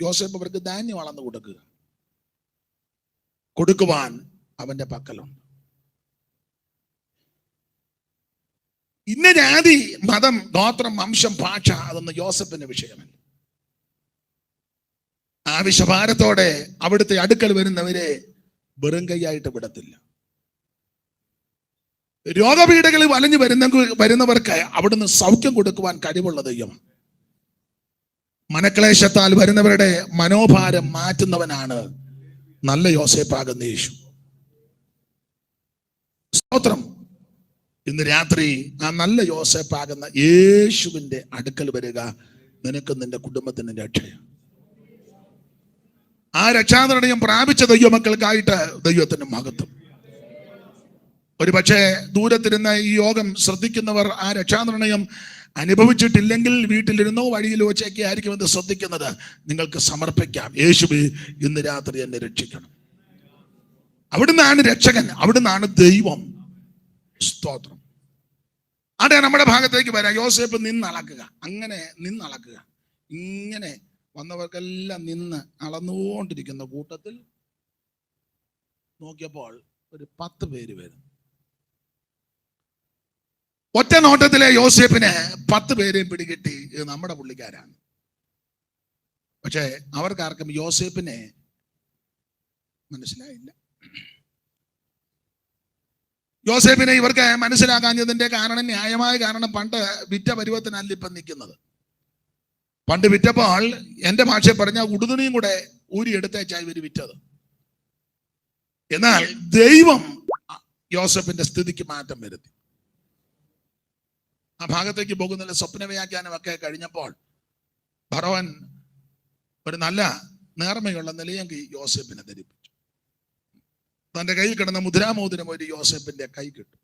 യോസേപ്പ് അവർക്ക് ധാന്യം അളന്ന് കൊടുക്കുവാൻ അവന്റെ പക്കലുണ്ട്. ഇന്ന ജാതി, മതം, ഗോത്രം, വംശം, ഭാഷ അതൊന്നും യോസേപ്പിന്റെ വിഷയമല്ല. ആവശ്യഭാരത്തോടെ അവിടുത്തെ അടുക്കൽ വരുന്നവരെ വെറും കൈയായിട്ട് വിടത്തില്ല. രോഗപീഠകളിൽ വലഞ്ഞു വരുന്നവർക്ക് അവിടുന്ന് സൗഖ്യം കൊടുക്കുവാൻ കഴിവുള്ള ദൈവമാണ്. മനക്ലേശത്താൽ വരുന്നവരുടെ മനോഭാരം മാറ്റുന്നവനാണ് നല്ല യോസേപ്പാകുന്ന യേശു. സ്തോത്രം. ഇന്ന് രാത്രി ആ നല്ല യോസേപ്പാകുന്ന യേശുവിന്റെ അടുക്കൽ വരിക. നിനക്കും നിന്റെ കുടുംബത്തിന് രക്ഷയാണ്. ആ രക്ഷാനിർണയം പ്രാപിച്ച ദൈവമക്കൾക്കായിട്ട് ദൈവത്തിന് മഹത്വം. ഒരു പക്ഷേ ദൂരത്തിരുന്ന ഈ യോഗം ശ്രദ്ധിക്കുന്നവർ ആ രക്ഷാനിർണയം അനുഭവിച്ചിട്ടില്ലെങ്കിൽ വീട്ടിലിരുന്നോ വഴിയിലോ വെച്ചൊക്കെ ആയിരിക്കും ഇത് ശ്രദ്ധിക്കുന്നത്. നിങ്ങൾക്ക് സമർപ്പിക്കാം, യേശുവേ ഇന്ന് രാത്രി എന്നെ രക്ഷിക്കണം. അവിടുന്നാണ് രക്ഷകൻ, അവിടുന്നാണ് ദൈവം. സ്തോത്രം. അതെ, നമ്മുടെ ഭാഗത്തേക്ക് വരാം. യോസേപ്പ് നിന്നളക്കുക, അങ്ങനെ നിന്നളക്കുക. ഇങ്ങനെ വന്നവർക്കെല്ലാം നിന്ന് അളന്നുകൊണ്ടിരിക്കുന്ന കൂട്ടത്തിൽ നോക്കിയപ്പോൾ ഒരു 10 പേര് വരും. ഒറ്റ നോട്ടത്തിലെ യോസേപ്പിന് 10 പേരെയും പിടികിട്ടി, ഇത് നമ്മുടെ പുള്ളിക്കാരാണ്. പക്ഷേ അവർക്കാർക്കും യോസേപ്പിനെ മനസ്സിലായില്ല. യോസേപ്പിനെ ഇവർക്ക് മനസ്സിലാക്കാഞ്ഞതിന്റെ കാരണം, ന്യായമായ കാരണം, പണ്ട് വിറ്റ പരുവത്തിനല്ല ഇപ്പം നിൽക്കുന്നത്. പണ്ട് വിറ്റപ്പോൾ എന്റെ ഭാഷയിൽ പറഞ്ഞ ഉടുതുണിയും കൂടെ ഊരിയെടുത്തേച്ചായി ഇവർ വിറ്റത്. എന്നാൽ ദൈവം യോസേപ്പിന്റെ സ്ഥിതിക്ക് മാറ്റം വരുത്തി. ആ ഭാഗത്തേക്ക് പോകുന്നില്ല. സ്വപ്ന വ്യാഖ്യാനമൊക്കെ കഴിഞ്ഞപ്പോൾ ഫറവോൻ ഒരു നല്ല നേർമയുള്ള നിലയെങ്കിൽ യോസേപ്പിനെ ധരിപ്പിച്ചു. തന്റെ കയ്യിൽ കിടന്ന മുദ്രാമോതിരം ഒരു യോസേപ്പിന്റെ കൈ കിട്ടും.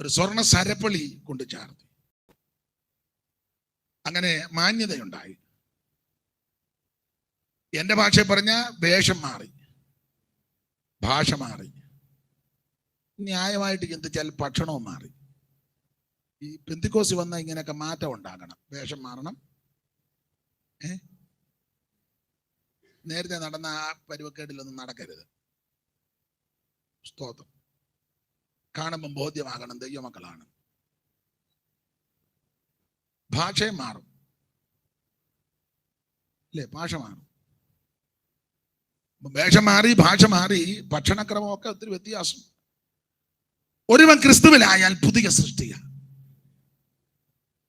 ഒരു സ്വർണ്ണ സരപ്പളി കൊണ്ട് ചാർത്തി. അങ്ങനെ മാന്യതയുണ്ടായി. എന്റെ ഭാഷയിൽ പറഞ്ഞ വേഷം മാറി, ഭാഷ മാറി, ന്യായമായിട്ട് ചിന്തിച്ചാൽ ഭക്ഷണവും മാറി. ഈ പെന്തിക്കോസി വന്ന ഇങ്ങനെയൊക്കെ മാറ്റം ഉണ്ടാകണം. വേഷം മാറണം. നേരത്തെ നടന്ന ആ പരുവക്കേടിലൊന്നും നടക്കരുത്. സ്തോത്രം. കാണുമ്പം ബോധ്യമാകണം ദൈവമക്കളാണ്. ഭാഷയും മാറും അല്ലേ? ഭാഷ മാറും. വേഷം മാറി, ഭാഷ മാറി, ഭക്ഷണക്രമമൊക്കെ ഒത്തിരി വ്യത്യാസം. ഒരുവൻ ക്രിസ്തുവിലായാൽ പുതിയ സൃഷ്ടിയാണ്.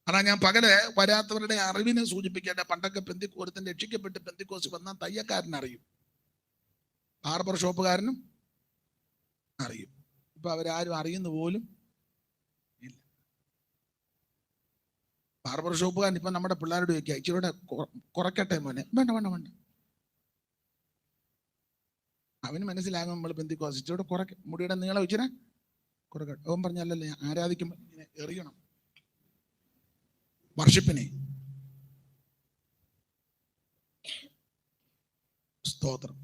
അതാ ഞാൻ പകല് വരാത്തവരുടെ അറിവിനെ സൂചിപ്പിക്കേണ്ട. പണ്ടൊക്കെ ഒരുത്തൻ രക്ഷിക്കപ്പെട്ട് പെന്തിക്കോസ് വന്നാൽ തയ്യക്കാരനറിയും, ബാർബർ ഷോപ്പുകാരനും അറിയും. ഇപ്പൊ അവരാരും അറിയുന്ന പോലും ഇല്ല. ബാർബർ ഷോപ്പുകാരൻ ഇപ്പൊ നമ്മുടെ പിള്ളേരോട് ചോദിക്കുക, ഇച്ചിരൂടെ കുറയ്ക്കട്ടെ മോനെ. വേണ്ട വേണ്ട വേണ്ട. അവന് മനസ്സിലാകും നമ്മൾ പെന്തിക്കോസ്. ഇച്ചിരൂടെ കുറയ്ക്ക, മുടിയുടെ നീളം ഇച്ചിരി കുറക്കട്ടെ. അവൻ പറഞ്ഞല്ലേ ആരാധിക്കുമ്പോൾ ഇങ്ങനെ എറിയണം വർഷിപ്പിനെ. സ്തോത്രം.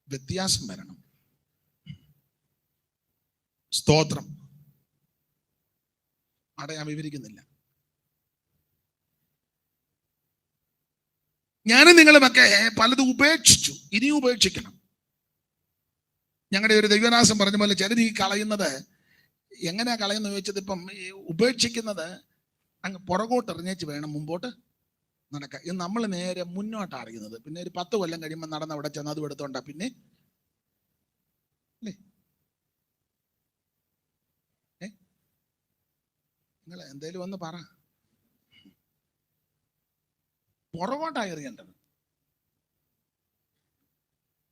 വ്യത്യാസം വരണം. സ്തോത്രം. അവിടെ ഞാൻ വിവരിക്കുന്നില്ല. ഞാനും നിങ്ങളുമൊക്കെ പലതും ഉപേക്ഷിച്ചു, ഇനിയും ഉപേക്ഷിക്കണം. ഞങ്ങളുടെ ഒരു ദൈവനാസം പറഞ്ഞ പോലെ ചിലർ ഈ കളയുന്നത് എങ്ങനെയാ കളയുന്ന ചോദിച്ചത്. ഇപ്പം ഈ ഉപേക്ഷിക്കുന്നത് അങ്ങ് പുറകോട്ട് എറിഞ്ഞേച്ച് വേണം മുമ്പോട്ട് നടക്കാൻ. ഇത് നമ്മൾ നേരെ മുന്നോട്ടാണ് അറിയുന്നത്. പിന്നെ ഒരു 10 കൊല്ലം കഴിയുമ്പോൾ നടന്ന് അവിടെ ചെന്ന് അതും എടുത്തോണ്ടാ പിന്നെ അല്ലേ? നിങ്ങൾ എന്തേലും ഒന്ന് പറ. പുറകോട്ടായി എറിയേണ്ടത്.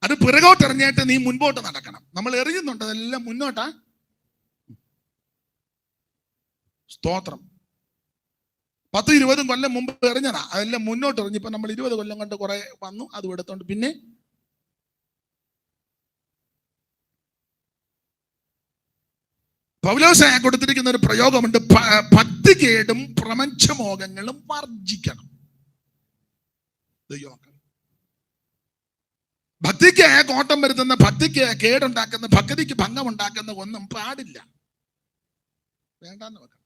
അത് പിറകോട്ട് എറിഞ്ഞിട്ട് നീ മുൻപോട്ട് നടക്കണം. നമ്മൾ എറിയുന്നുണ്ട് അതെല്ലാം മുന്നോട്ടാ. സ്തോത്രം. 10-20 കൊല്ലം മുമ്പ് എറിഞ്ഞതാ, അതെല്ലാം മുന്നോട്ട് എറിഞ്ഞിപ്പോ നമ്മൾ 20 കൊല്ലം കൊണ്ട് കുറെ വന്നു, അതും എടുത്തോണ്ട് പിന്നെ പൗലോസ് കൊടുത്തിരിക്കുന്ന ഒരു പ്രയോഗമുണ്ട്. ഭക്തികേടും പ്രപഞ്ചമോഹങ്ങളും വർജിക്കണം. ഭക്തിക്ക് കോട്ടം വരുത്തുന്ന, ഭക്തിക്ക് കേടുണ്ടാക്കുന്ന, ഭക്തിക്ക് ഭംഗമുണ്ടാക്കുന്ന ഒന്നും പാടില്ല. വേണ്ടാന്ന് വെക്കണം.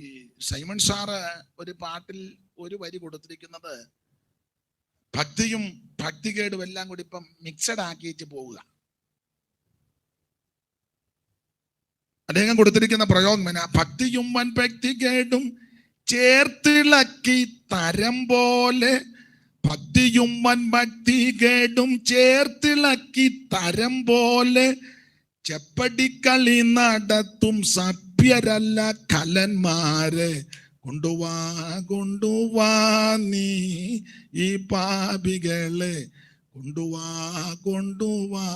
ഈ സൈമൺ സാറ് ഒരു പാട്ടിൽ ഒരു വരി കൊടുത്തിരിക്കുന്നത് ഭക്തിയും ഭക്തികേടും എല്ലാം കൂടി ഇപ്പം മിക്സഡ് ആക്കിയിട്ട് പോവുക. അദ്ദേഹം കൊടുത്തിരിക്കുന്ന പ്രയോഗം ഭക്തിയും വൻ ഭക്തികേടും ചേർത്തിളക്കി തരം പോലെ, ഭക്തിയും വൻ ഭക്തികേടും ചേർത്തിളക്കി തരം പോലെ, ചെപ്പടിക്കളി നടത്തും സഭ്യരല്ല കലന്മാരെ, കൊണ്ടുവാ കൊണ്ടുവാ നീ ഈ പാപികളെ, കൊണ്ടുവാ കൊണ്ടുവാ.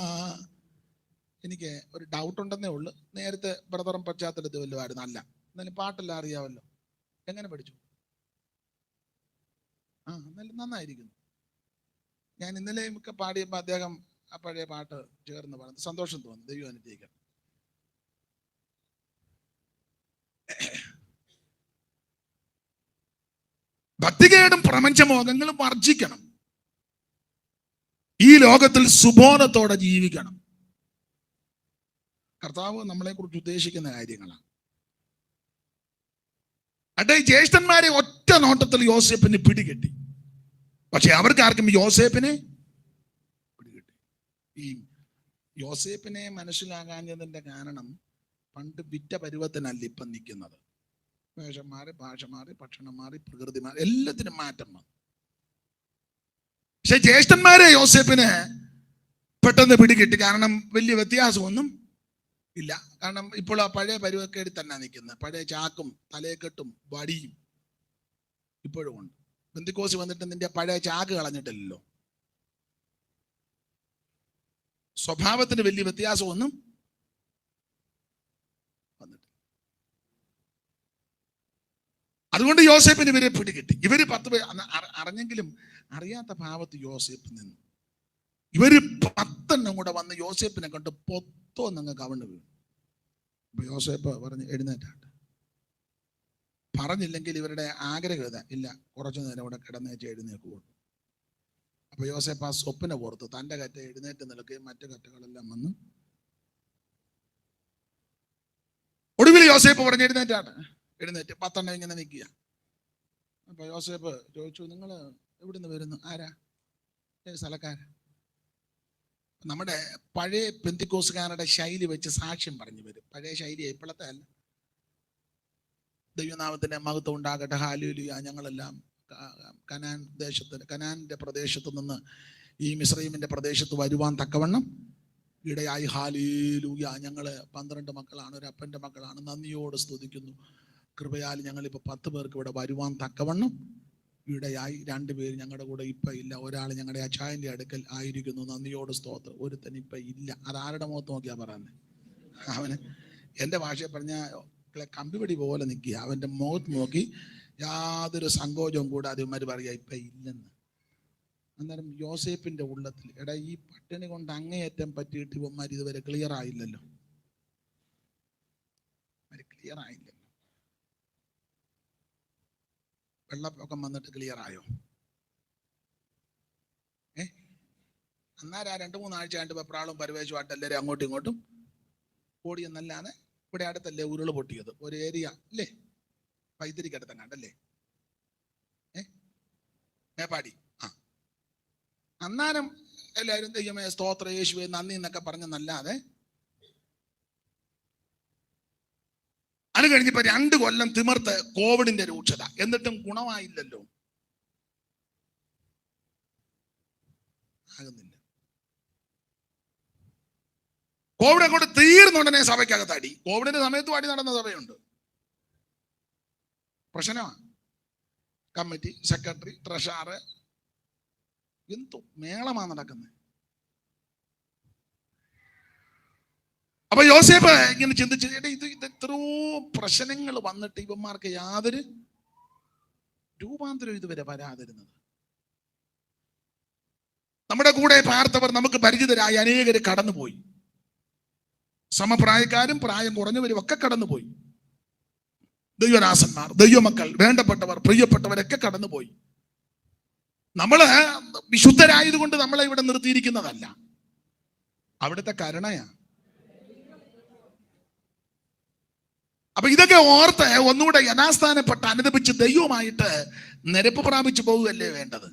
എനിക്ക് ഒരു ഡൗട്ട് ഉണ്ടെന്നേ ഉള്ളു. നേരത്തെ ബ്രദറും പശ്ചാത്തലത്തിൽ വല്ലതുമായിരുന്നു. അല്ല, എന്നാലും പാട്ടെല്ലാം അറിയാമല്ലോ. എങ്ങനെ പഠിച്ചു? എന്നാലും നന്നായിരിക്കുന്നു. ഞാൻ ഇന്നലെയും ഒക്കെ പാടിയപ്പോൾ അദ്ദേഹം ആ പഴയ പാട്ട് ചേർന്ന് പറഞ്ഞു. സന്തോഷം തോന്നുന്നു. ദൈവം അനുഗ്രഹിക്കണം. ഭക്തികേടും പ്രപഞ്ചമോഹങ്ങളും വർജിക്കണം. ഈ ലോകത്തിൽ സുബോധത്തോടെ ജീവിക്കണം. കർത്താവ് നമ്മളെ കുറിച്ച് ഉദ്ദേശിക്കുന്ന കാര്യങ്ങളാണ്. അതെ, ജ്യേഷ്ഠന്മാരെ ഒറ്റ നോട്ടത്തിൽ യോസേപ്പിന് പിടികിട്ടി. പക്ഷെ അവർക്ക് ആർക്കും യോസേപ്പിനെ പിടികിട്ടി. ഈ യോസേപ്പിനെ മനസ്സിലാകാഞ്ഞതിന്റെ കാരണം പണ്ട് വിറ്റ പരുവത്തിനല്ല ഇപ്പം നിൽക്കുന്നത്. വേഷം മാറി, ഭാഷ മാറി, ഭക്ഷണം മാറി, പ്രകൃതി മാറി, എല്ലാത്തിനും മാറ്റം വന്നു. പക്ഷെ ജ്യേഷ്ഠന്മാരെ യോസേപ്പിന് പെട്ടെന്ന് പിടികിട്ടി. കാരണം വലിയ വ്യത്യാസമൊന്നും ഇല്ല. കാരണം ഇപ്പോൾ ആ പഴയ പരുവക്കേടി തന്നെ നിൽക്കുന്നത്. പഴയ ചാക്കും തലയെക്കെട്ടും വടിയും ഇപ്പോഴും ഉണ്ട്. പെന്തിക്കോസ് വന്നിട്ട് നിന്റെ പഴയ ചാക്ക് കളഞ്ഞിട്ടില്ലല്ലോ. സ്വഭാവത്തിന് വലിയ വ്യത്യാസമൊന്നും വന്നിട്ടില്ല. അതുകൊണ്ട് യോസേപ്പിന് ഇവരെ പിടികിട്ടി. ഇവര് 10 പേര് അറിഞ്ഞെങ്കിലും അറിയാത്ത ഭാവത്ത് യോസേപ്പ് നിന്നു. ഇവര് 10 കൂടെ വന്ന് യോസേപ്പിനെ കണ്ട് പൊത്തോന്നങ്ങ് കവണ് വീണു. അപ്പൊ യോസേപ്പ് പറഞ്ഞ് എഴുന്നേറ്റാട്ട്. പറഞ്ഞില്ലെങ്കിൽ ഇവരുടെ ആഗ്രഹം ഇല്ല, കുറച്ചു നേരം ഇവിടെ കിടന്നേച്ച് എഴുന്നേക്കുള്ളൂ. അപ്പൊ യോസേപ്പ് ആ സ്വപ്ന പുറത്ത് തന്റെ കറ്റ എഴുന്നേറ്റ് നിൽക്കുകയും മറ്റു കറ്റകളെല്ലാം വന്ന് ഒടുവിൽ യോസേപ്പ് പറഞ്ഞ് എഴുന്നേറ്റാട്ട്. എഴുന്നേറ്റ് 10 ഇങ്ങനെ നിൽക്കുക. അപ്പൊ യോസേപ്പ് ചോദിച്ചു, നിങ്ങൾ എവിടുന്ന് വരുന്നു? ആരാ? ഏത് സ്ഥലക്കാരാ? നമ്മുടെ പഴയ പെന്തിക്കോസുകാരുടെ ശൈലി വെച്ച് സാക്ഷ്യം പറഞ്ഞു വരും. പഴയ ശൈലി ഇപ്പോഴത്തെ അല്ല. ദൈവനാമത്തിന്റെ മഹത്വം ഉണ്ടാകട്ടെ, ഹല്ലേലൂയ. ഞങ്ങളെല്ലാം കനാന്റെ പ്രദേശത്ത് നിന്ന് ഈ മിസ്രയീമിന്റെ പ്രദേശത്ത് വരുവാൻ തക്കവണ്ണം ഇടയായി. ഹല്ലേലൂയ. ഞങ്ങള് 12 മക്കളാണ്, ഒരു അപ്പന്റെ മക്കളാണ്. നന്ദിയോട് സ്തുതിക്കുന്നു. കൃപയാൽ ഞങ്ങളിപ്പോൾ 10 പേർക്ക് ഇവിടെ വരുവാൻ തക്കവണ്ണം ഇടയായി. 2 പേര് ഞങ്ങളുടെ കൂടെ ഇപ്പൊ ഇല്ല. ഒരാൾ ഞങ്ങളുടെ അച്ചായന്റെ അടുക്കൽ ആയിരിക്കുന്നു. നന്ദിയോട് സ്തോത്രം. ഒരുത്തൻ ഇപ്പൊ ഇല്ല. അത് ആരുടെ മുഖത്ത് നോക്കിയാ പറയുന്നത്? അവന് എൻ്റെ ഭാഷയെ പറഞ്ഞ കമ്പിപടി പോലെ നിൽക്കുക. അവന്റെ മുഖത്ത് നോക്കി യാതൊരു സങ്കോചവും കൂടാതെ ഇവന്മാര് പറയാ ഇപ്പൊ ഇല്ലെന്ന്. അന്നേരം യോസേപ്പിന്റെ ഉള്ളത്തിൽ എടാ, ഈ പട്ടിണി കൊണ്ട് അങ്ങേയറ്റം പറ്റിയിട്ട് ഇവന്മാർ ഇതുവരെ ക്ലിയർ ആയില്ലല്ലോ. ക്ലിയർ ആയില്ലല്ലോ. വെള്ളപ്പൊക്കം വന്നിട്ട് ക്ലിയർ ആയോ? അന്നേരം 2-3 ആഴ്ച കണ്ട് വെപ്രാളും പരിവേശമായിട്ട് എല്ലാവരും അങ്ങോട്ടും ഇങ്ങോട്ടും ഓടിയെന്നല്ലാതെ ഇവിടെ അടുത്തല്ലേ ഉരുള് പൊട്ടിയത്. ഒരു ഏരിയ അല്ലേ, വൈദ്യുതിക്കടുത്തങ്ങാണ്ടല്ലേ, മേപ്പാടി. അന്നേരം എല്ലാവരും ദൈവമേ സ്തോത്ര യേശുവേ നന്ദി എന്നൊക്കെ പറഞ്ഞെന്നല്ലാതെ അത് കഴിഞ്ഞപ്പോ 2 കൊല്ലം തിമിർത്ത് കോവിഡിന്റെ രൂക്ഷത. എന്നിട്ടും ഗുണമായില്ലല്ലോ, ആകുന്നില്ല. കോവിഡ് അങ്ങോട്ട് തീർന്നുടനെ സഭയ്ക്കകത്ത് അടി. കോവിഡിന്റെ സമയത്ത് അടി നടന്ന സഭയുണ്ട്. പ്രശ്നമാണ്. കമ്മിറ്റി, സെക്രട്ടറി, ട്രഷറർ, എന്തോ മേളമാണ് നടക്കുന്നത്. അപ്പൊ യോസേപ്പ് ഇങ്ങനെ ചിന്തിച്ചു, ഇത് എത്രയോ പ്രശ്നങ്ങൾ വന്നിട്ട് ഇവന്മാർക്ക് യാതൊരു രൂപാന്തരം ഇതുവരെ വരാതിരുന്നത്. നമ്മുടെ കൂടെ പാർത്തവർ, നമുക്ക് പരിചിതരായ അനേകര് കടന്നുപോയി. സമപ്രായക്കാരും പ്രായം കുറഞ്ഞവരും ഒക്കെ കടന്നുപോയി. ദൈവദാസന്മാർ, ദൈവമക്കൾ, വേണ്ടപ്പെട്ടവർ, പ്രിയപ്പെട്ടവരൊക്കെ കടന്നുപോയി. നമ്മള് വിശുദ്ധരായതുകൊണ്ട് നമ്മളെ ഇവിടെ നിർത്തിയിരിക്കുന്നതല്ല, അവിടുത്തെ കരുണയാ. അപ്പൊ ഇതൊക്കെ ഓർത്ത് ഒന്നുകൂടെ യഥാസ്ഥാനപ്പെട്ട് അനുദപിച്ച് ദൈവമായിട്ട് നിരപ്പ് പ്രാപിച്ചു പോവുകയല്ലേ വേണ്ടത്.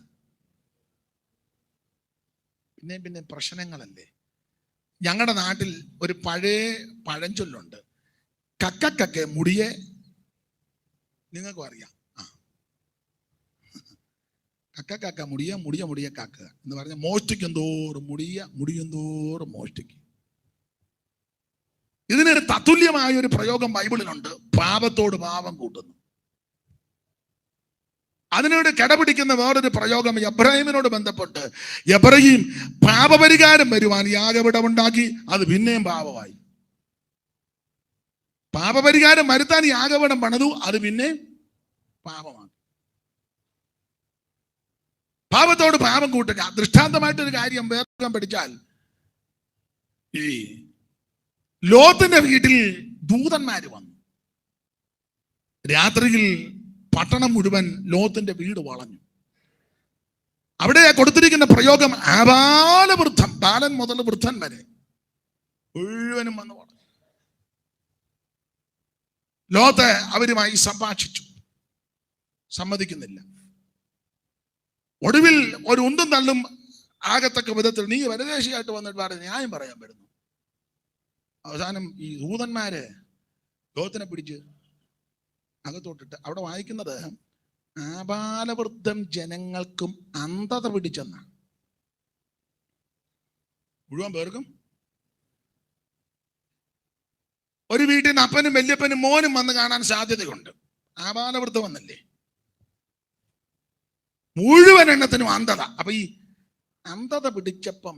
പിന്നെ പ്രശ്നങ്ങളല്ലേ. ഞങ്ങളുടെ നാട്ടിൽ ഒരു പഴയ പഴഞ്ചൊല്ലുണ്ട്, കക്കക്കെ മുടിയെ. നിങ്ങൾക്കും അറിയാം. കക്ക മുടിയ മുടിയ കാക്കുക എന്ന് പറഞ്ഞ മോഷ്ടിക്കും തോറും മുടിയും തോറും മോഷ്ടിക്കും. ഇതിനൊരു തത്തുല്യമായ ഒരു പ്രയോഗം ബൈബിളിലുണ്ട്, പാപത്തോട് പാപം കൂട്ടുന്നു. അതിനോട് കിടപിടിക്കുന്ന വേറൊരു പ്രയോഗം എബ്രാഹിമിനോട് ബന്ധപ്പെട്ട്, എബ്രാഹിം പാപപരിഹാരം വരുവാൻ യാഗപീഠമുണ്ടാക്കി, അത് പിന്നെയും പാപമായി. പാപപരിഹാരം വരുത്താൻ യാഗപീഠം പണിതു, അത് പിന്നെ പാപമാണ്. പാപത്തോട് പാപം കൂട്ടുക. ദൃഷ്ടാന്തമായിട്ടൊരു കാര്യം വേഗം പഠിച്ചാൽ, ഈ ലോത്തിന്റെ വീട്ടിൽ ദൂതന്മാര് വന്നു. രാത്രിയിൽ പട്ടണം മുഴുവൻ ലോത്തിന്റെ വീട് വളഞ്ഞു. അവിടെ കൊടുത്തിരിക്കുന്ന പ്രയോഗം ആബാലവൃദ്ധം, ബാലൻ മുതൽ വൃദ്ധൻ വരെ മുഴുവനും വന്നു വളഞ്ഞു. ലോത്ത് അവരുമായി സംഭാഷിച്ചു, സമ്മതിക്കുന്നില്ല. ഒടുവിൽ ഒരു ഉന്തും തള്ളും ആകത്തക്ക വിധത്തിൽ നീ പരദേശിയായിട്ട് വന്നിട്ട് പറഞ്ഞ് ന്യായം പറയാൻ വരുന്നു. അവസാനം ഈ ദൂതന്മാര് ലോത്തിനെ പിടിച്ച് അകത്തോട്ടിട്ട്, അവിടെ വായിക്കുന്നത് ആബാലവൃദ്ധം ജനങ്ങൾക്കും അന്ധത പിടിച്ചെന്നാണ്. മുഴുവൻ പേർക്കും. ഒരു വീട്ടിൽ നിന്ന് അപ്പനും വല്യപ്പനും മോനും വന്ന് കാണാൻ സാധ്യതയുണ്ട്. ആബാലവൃദ്ധം വന്നല്ലേ, മുഴുവൻ എണ്ണത്തിനും അന്ധത. അപ്പൊ ഈ അന്ധത പിടിച്ചപ്പം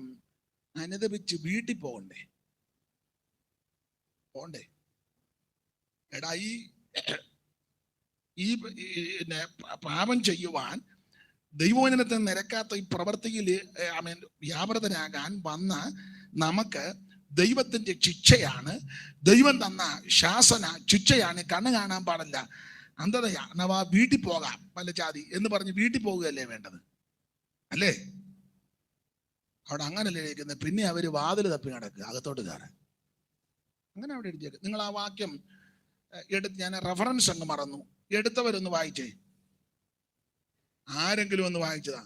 അനുദപിച്ച് വീട്ടിൽ പോകണ്ടേ? എടാ, ഈ പാപം ചെയ്യുവാൻ ദൈവവചനത്തെ നിരക്കാത്ത ഈ പ്രവൃത്തിയിൽ വ്യാപൃതരാകാൻ വന്ന നമുക്ക് ദൈവത്തിന്റെ ശിക്ഷയാണ്, ദൈവം തന്ന ശാസന ശിക്ഷയാണ്. കണ്ണ് കാണാൻ പാടില്ല, അന്ധതയാ. നവാ വീട്ടിൽ പോകാം പല ജാതി എന്ന് പറഞ്ഞ് വീട്ടിൽ പോകുകയല്ലേ വേണ്ടത്, അല്ലേ? അവിടെ അങ്ങനല്ലേ ഇരിക്കുന്നത്. പിന്നെ അവര് വാതിൽ തപ്പി നടക്കുക അകത്തോട്ട് കയറാൻ. അങ്ങനെ അവിടെ എഴുതിയേക്ക്. നിങ്ങൾ ആ വാക്യം എടുത്ത്, ഞാൻ റെഫറൻസ് അങ്ങ് മറന്നു, എടുത്തവരൊന്ന് വായിച്ചേ. ആരെങ്കിലും ഒന്ന് വായിച്ചതാ?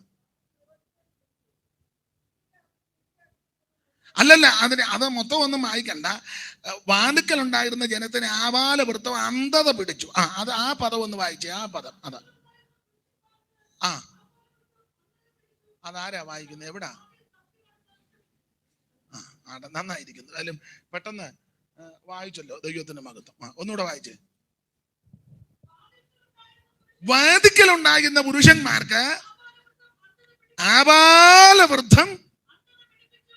അല്ലല്ല, അത് മൊത്തം ഒന്നും വായിക്കണ്ട. വാതുക്കൽ ഉണ്ടായിരുന്ന ജനത്തിന് ആബാലവൃദ്ധം അന്ധത പിടിച്ചു. അത് ആ പദം ഒന്ന് വായിച്ചേ. ആ പദം അതാരാ വായിക്കുന്നത്? എവിടാ? നന്നായിരിക്കുന്നു. അതിലും പെട്ടെന്ന് വായിച്ചല്ലോ, ദൈവത്തിന്റെ മഹത്വം. ഒന്നുകൂടെ വായിച്ചേ. വാതിക്കൽ ഉണ്ടായിരുന്ന പുരുഷന്മാർക്ക് ആബാലവൃദ്ധം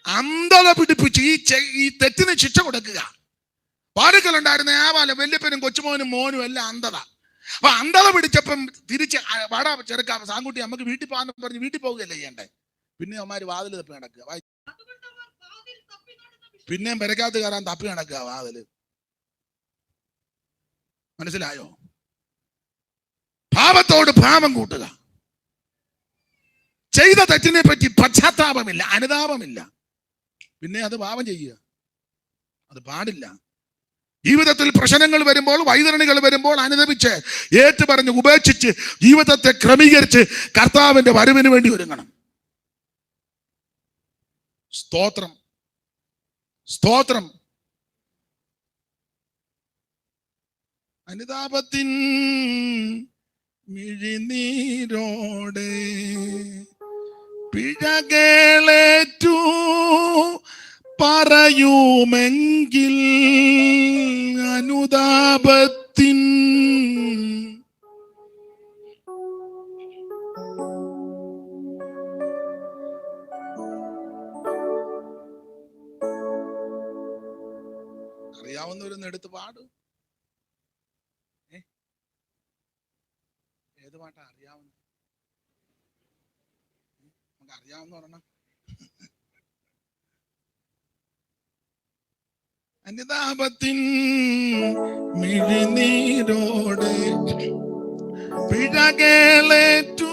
അന്ധത പിടിപ്പിച്ച് ഈ തെറ്റിന് ശിക്ഷ കൊടുക്കുക. വാതിക്കൽ ഉണ്ടായിരുന്ന ആബാല വല്യപ്പനും കൊച്ചുമോനും മോനും എല്ലാം അന്ധത. അപ്പൊ അന്ധത പിടിച്ചപ്പം തിരിച്ച് വാടാ ചെറുക്കാം സാങ്കുട്ടി നമുക്ക് വീട്ടിൽ പോകാൻ പറഞ്ഞ് വീട്ടിൽ പോകുകയല്ലേ ചെയ്യണ്ടേ? പിന്നെ അവന്മാര് വാതിൽ തപ്പി നടക്കുക. പിന്നെയും പെരക്കകത്ത് കയറാൻ തപ്പി നടക്കുക വാതില്. മനസ്സിലായോ? പാപത്തോട് പാപം കൂട്ടുക. ചെയ്ത തെറ്റിനെ പറ്റി പശ്ചാത്താപമില്ല, അനുതാപമില്ല. പിന്നെ അത് പാപം ചെയ്യുക, അത് പാടില്ല. ജീവിതത്തിൽ പ്രശ്നങ്ങൾ വരുമ്പോൾ, വൈതരണികൾ വരുമ്പോൾ അനുദപിച്ച് ഏറ്റുപറഞ്ഞ് ഉപേക്ഷിച്ച് ജീവിതത്തെ ക്രമീകരിച്ച് കർത്താവിന്റെ വരവിന് വേണ്ടി ഒരുങ്ങണം. സ്തോത്രം, സ്തോത്രം. അനുതാപത്തിൻ മിഴിനീരോടെ പിഴകളേറ്റു പറയുമെങ്കിൽ അനുതാപത്തിൻ അറിയാവുന്നവരൊന്ന് എടുത്ത് പാടും. ഏത് പാട്ടാ അറിയാവുന്ന? നമുക്ക് അറിയാവുന്ന പറഞ്ഞ അനുതാപത്തിൻ മിഴിനീരോടെ പിഴകളേറ്റു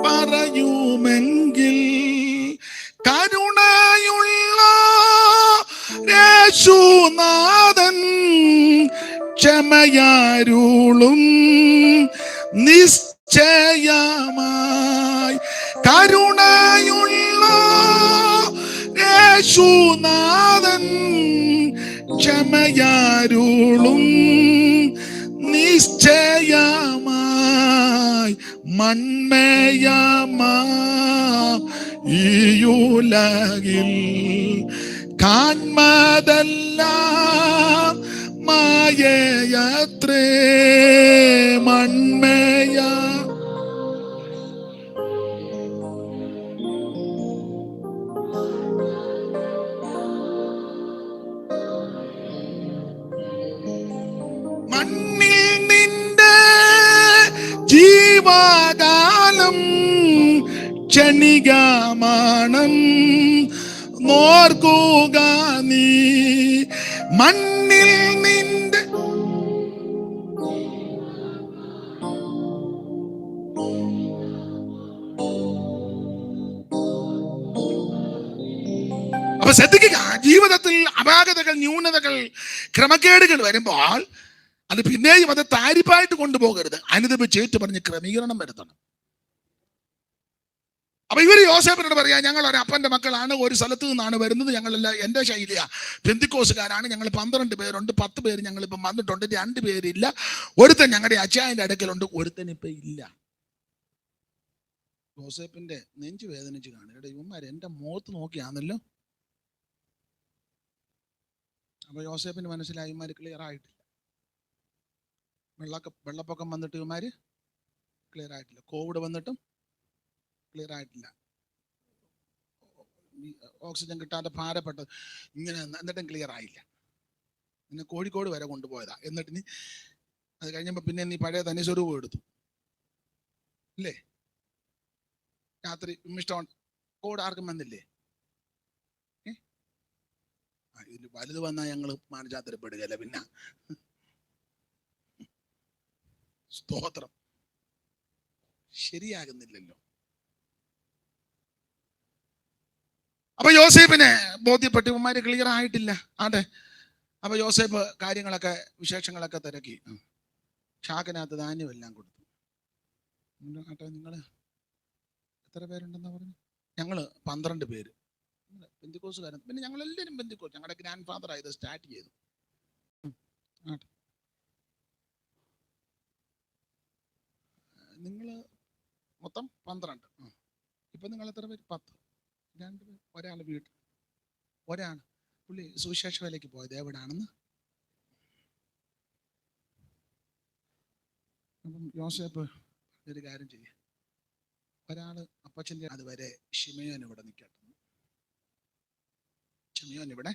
പറയുമെങ്കിൽ കരുണയുള്ള യേശുനാഥൻ ക്ഷമയാരുളും നിശ്ചയമായി കരുണയുള്ള യേശുനാഥൻ ക്ഷമയാരുളും നിശ്ചയമായി മൺമയമാ ഈയുലകിൽ കാൺമതെല്ലാം മായയത്രേ മൺമയ. മണ്ണിൽ നിന്റെ ജീവകാലം ക്ഷണികമാണം നോർക്കുക നീ. മണ്ണിൽ നിന്റെ അപ്പൊ ശ്രദ്ധിക്കുക, ജീവിതത്തിൽ അപാകതകൾ, ന്യൂനതകൾ, ക്രമക്കേടുകൾ വരുമ്പോൾ അത് പിന്നെയും അത് താരിപ്പായിട്ട് കൊണ്ടുപോകരുത്. അനുദപിച്ചേറ്റ് പറഞ്ഞ് ക്രമീകരണം വരുത്തണം. അപ്പൊ ഇവര് യോസേപ്പിനോട് പറയാ, ഞങ്ങൾ ഒരു അപ്പന്റെ മക്കളാണ്, ഒരു സ്ഥലത്ത് നിന്നാണ് വരുന്നത്, ഞങ്ങളെല്ലാം എന്റെ ശൈലിയാ, പെന്തിക്കോസുകാരാണ്, ഞങ്ങൾ 12 പേരുണ്ട്, 10 പേര് ഞങ്ങൾ ഇപ്പം വന്നിട്ടുണ്ട്, 2 പേരില്ല, ഒരുത്തൻ ഞങ്ങളുടെ അച്ചായന്റെ അടുക്കലുണ്ട്, ഒരുത്തൻ ഇപ്പൊ ഇല്ല. യോസേപ്പിന്റെ നെഞ്ചു വേദനിച്ച് കാണും. എടാ ഇവന്മാർ എന്റെ മുഖത്ത് നോക്കിയാണല്ലോ. അപ്പൊ യോസേപ്പിന് മനസ്സിലായി ഇവന്മാര് ക്ലിയർ ആയിട്ടില്ല. വെള്ളപ്പൊക്കം വന്നിട്ട് ഇവന്മാര് ക്ലിയർ ആയിട്ടില്ല, കോവിഡ് വന്നിട്ടും ക്ലിയർ ആയിട്ടില്ല, ഓക്സിജൻ കിട്ടാതെ ഭാരപ്പെട്ട് ഇങ്ങനെ എന്നിട്ടും ക്ലിയർ ആയില്ല. പിന്നെ കോഴിക്കോട് വരെ കൊണ്ടുപോയതാ. എന്നിട്ട് നീ അത് കഴിഞ്ഞപ്പോ പിന്നെ നീ പഴയ തനിസ്വരൂപം എടുത്തു ഇല്ലേ? രാത്രി വിമിഷ്ടം കോവിഡ് ആർക്കും വന്നില്ലേ? ഇതിൽ വലുത് വന്നാൽ ഞങ്ങൾ മാനസാന്തരപ്പെടുകയല്ല. പിന്നെ സ്തോത്രം, ശരിയാകുന്നില്ലല്ലോ. അപ്പൊ യോസേപ്പിനെ ബോധ്യപ്പെട്ടു ഇവന്മാര് ക്ലിയർ ആയിട്ടില്ല. അതെ. അപ്പൊ യോസേപ്പ് കാര്യങ്ങളൊക്കെ വിശേഷങ്ങളൊക്കെ തിരക്കി. ഷാക്കിനകത്ത് ധാന്യമെല്ലാം കൊടുത്തു. നിങ്ങള് എത്ര പേരുണ്ടെന്നാ പറഞ്ഞു? ഞങ്ങള് 12 പേര്. പെന്തിക്കോസുകാരൻ. പിന്നെ ഞങ്ങൾ എല്ലാവരും പെന്തിക്കോസ്. ഞങ്ങളുടെ ഗ്രാൻഡ് ഫാദർ ആയത് സ്റ്റാർട്ട് ചെയ്തു. നിങ്ങള് മൊത്തം 12. ഇപ്പൊ നിങ്ങൾ എത്ര പേര്? 10. 2 പേര്. ഒരാൾ വീട്ടിൽ, ഒരാൾ പുള്ളി സുവിശേഷ വേലയ്ക്ക് പോയത് എവിടാണെന്ന്. അപ്പം യോസേപ്പ് ഒരു കാര്യം ചെയ്യ, ഒരാള് അപ്പച്ചൻ്റെ അതുവരെ ശിമയോൻ ഇവിടെ നിൽക്കട്ടെ. ശിമയോൻ ഇവിടെ,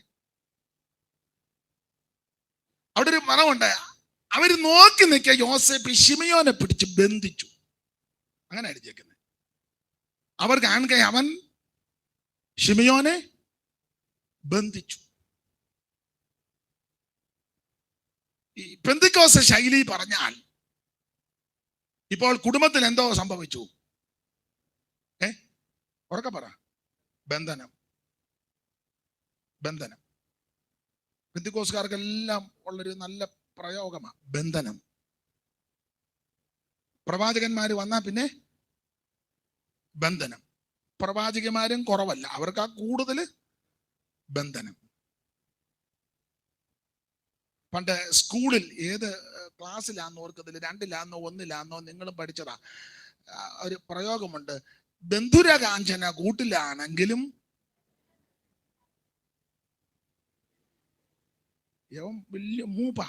അവിടെ ഒരു മറവുണ്ട്. അവര് നോക്കി നിൽക്കുക. യോസേപ്പ് ശിമയോനെ പിടിച്ച് ബന്ധിച്ചു. അങ്ങനെ അടിച്ചേക്കുന്നത്. അവർ കാണുക അവൻ ശിമയോനെ ബന്ധിച്ചു. ഈ പെന്തിക്കോസ് ശൈലി പറഞ്ഞാൽ ഇപ്പോൾ കുടുംബത്തിൽ എന്തോ സംഭവിച്ചു. ഉറക്കെ പറ. ബന്ധനം. ബന്ധനം പെന്തിക്കോസുകാർക്കെല്ലാം ഉള്ളൊരു നല്ല പ്രയോഗമാണ് ബന്ധനം. പ്രവാചകന്മാര് വന്നാൽ പിന്നെ ബന്ധനം. പ്രവാചകന്മാരും കുറവല്ല, അവർക്ക് ആ കൂടുതൽ ബന്ധനം. പണ്ട് സ്കൂളിൽ ഏത് ക്ലാസ്സിലാന്നോ ഓർക്കത്തില്ല, 2ലാന്നോ 1ലാന്നോ നിങ്ങളും പഠിച്ചതാ, ഒരു പ്രയോഗമുണ്ട്. ബന്ധുരകാഞ്ചന കൂട്ടിലാണെങ്കിലും വലിയ മൂപ്പ,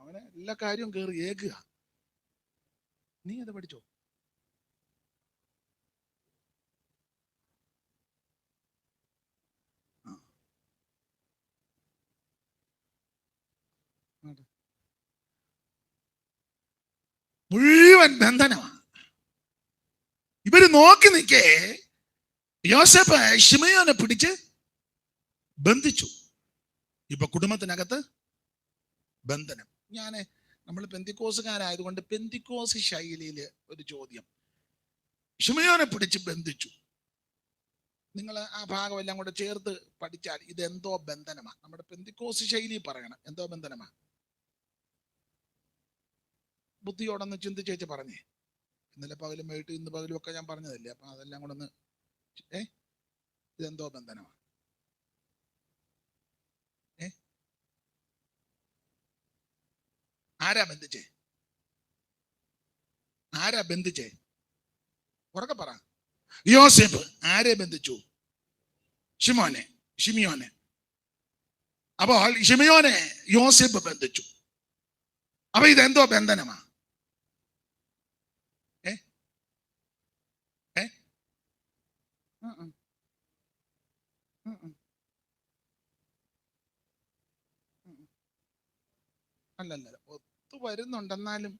അവനെ എല്ലാ കാര്യവും കയറി ഏക്കുക. നീ അത് പഠിച്ചോ? മുഴുവൻ ബന്ധനമാണ്. ഇവര് നോക്കി നിൽക്കേ യോസേപ്പ് ശിമയോനെ പിടിച്ച് ബന്ധിച്ചു. ഇപ്പൊ കുടുംബത്തിനകത്ത് ബന്ധനം. നമ്മൾ പെന്തിക്കോസുകാരായതുകൊണ്ട് പെന്തിക്കോസ് ശൈലിയില് ഒരു ചോദ്യം. ശിമയോനെ പിടിച്ച് ബന്ധിച്ചു. നിങ്ങൾ ആ ഭാഗം എല്ലാം കൂടെ ചേർത്ത് പഠിച്ചാൽ ഇതെന്തോ ബന്ധനമാണ്. നമ്മുടെ പെന്തിക്കോസ് ശൈലി പറയണം എന്തോ ബന്ധനമാണ്. ബുദ്ധിയോടൊന്ന് ചിന്തിച്ചേച്ച് പറഞ്ഞേ. ഇന്നലെ പകലും വൈകിട്ട് ഇന്ന് പകലും ഒക്കെ ഞാൻ പറഞ്ഞതല്ലേ. അപ്പൊ അതെല്ലാം കൂടെ ഒന്ന് ഇതെന്തോ ബന്ധനമാണ്. ആരാ ബന്ധിച്ചേ? ആരാ ബന്ധിച്ചേ? ഉറക്കെ പറ. യോസേഫ് ആരെ ബന്ധിച്ചു? ഷിമിയോനെ. അപ്പോൾ ഷിമിയോനെ യോസേഫ് ബന്ധിച്ചു. അപ്പൊ ഇതെന്തോ ബന്ധനമാ? അല്ലല്ല, ഒത്തു വരുന്നുണ്ടെന്നാലും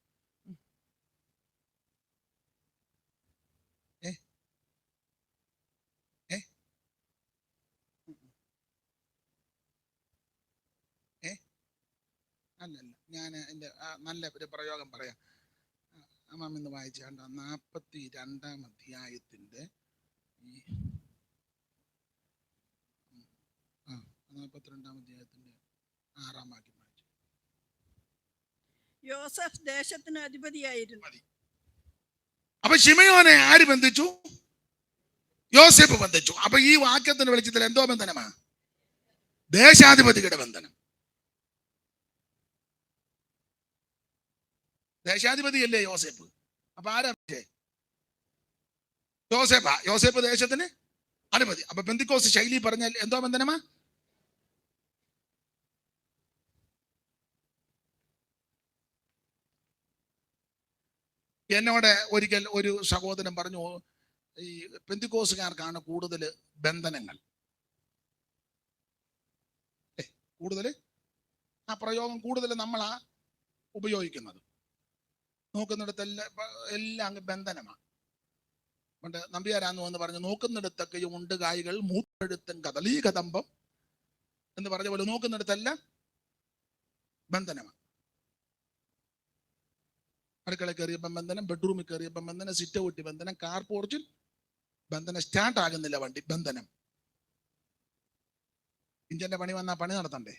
അല്ലല്ല, ഞാൻ എൻ്റെ നല്ല ഒരു പ്രയോഗം പറയാം. അമ്മ ഇന്ന് വായിച്ചാണ്ട് 42-ാം അധ്യായത്തിന്റെ 42-ാം അധ്യായത്തിന്റെ 6-ാം വാക്യം വായിച്ചു. യോസഫ് ദേശത്തിന് അധിപതിയായിരുന്നു. അപ്പൊ ശിമയോനെ ആര് ബന്ധിച്ചു? യോസേഫ് ബന്ധിച്ചു. അപ്പൊ ഈ വാക്യത്തിന്റെ വെളിച്ചത്തിൽ എന്തോ ബന്ധനമാ? ദേശാധിപതിയുടെ ബന്ധനം. ദേശാധിപതിയല്ലേ യോസേഫ്? അപ്പൊ ആരാ യോസേഫ് ദേശത്തിന് അധിപതി. അപ്പൊ പെന്തിക്കോസ് ശൈലി പറഞ്ഞാൽ എന്തോ ബന്ധനമാ? എന്നോട് ഒരിക്കൽ ഒരു സഹോദരൻ പറഞ്ഞു, ഈ പെന്തിക്കോസുകാർക്കാണ് കൂടുതൽ ബന്ധനങ്ങൾ. കൂടുതൽ ആ പ്രയോഗം കൂടുതൽ നമ്മളാ ഉപയോഗിക്കുന്നത്. നോക്കുന്നിടത്തെല്ലാം അങ്ങ് ബന്ധനമാണ്. പണ്ട് നമ്പ്യാരാന്ന് വന്ന് പറഞ്ഞു, നോക്കുന്നിടത്തൊക്കെയും ഉണ്ട് കായ്കൾ മൂത്തെഴുത്തും കദളീ കദംബം എന്ന് പറഞ്ഞ പോലെ നോക്കുന്നിടത്തെല്ലാം ബന്ധനമാണ്. അടുക്കള കയറിയപ്പം ബന്ധനം, ബെഡ്റൂമിൽ കയറിയപ്പം ബന്ധനം, സിറ്റ് ഔട്ട് ബന്ധനം, കാർ പോർച്ചിൽ ബന്ധനം, സ്റ്റാർട്ട് ആകുന്നില്ല വണ്ടി ബന്ധനം. ഇഞ്ചിന്റെ പണി വന്നാൽ പണി നടത്തണ്ടേ?